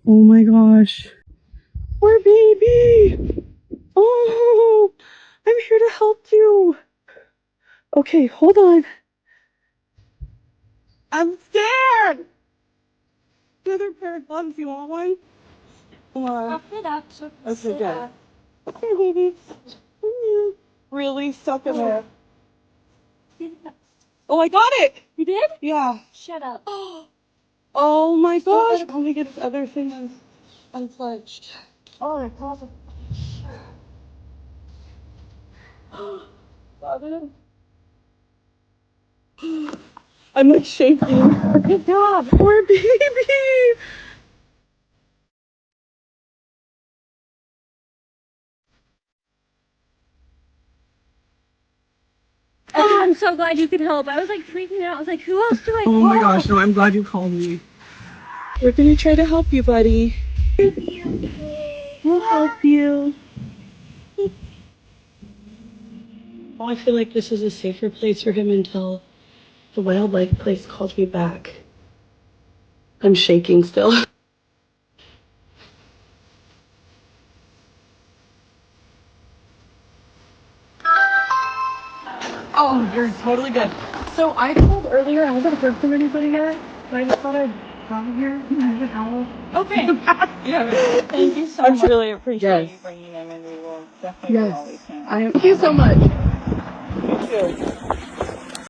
Oh my gosh. Poor baby. Oh, I'm here to help you. Okay, hold on. I'm scared. Another pair of gloves. You want one? Come on. Okay, good. Okay, baby. Really stuck in there. Oh, I got it. You did? Yeah. Shut up. Oh my gosh. Let me get this other thing unplugged. Oh, they're awesome. Got it. I'm like shaking. Good job. Poor baby. Oh, I'm so glad you could help. I was like freaking out. I was like, who else do I call? Oh my gosh, no, I'm glad you called me. We're gonna try to help you, buddy. We'll help you. Oh, I feel like this is a safer place for him until the wildlife place called me back. I'm shaking still. Oh, you're totally good. So I called earlier. I haven't heard from anybody yet. But I just thought I'd come here and get help. Okay. Yeah. Thank you so much. I really appreciate you bringing them, and we will definitely do all we can. Thank you so much. You too.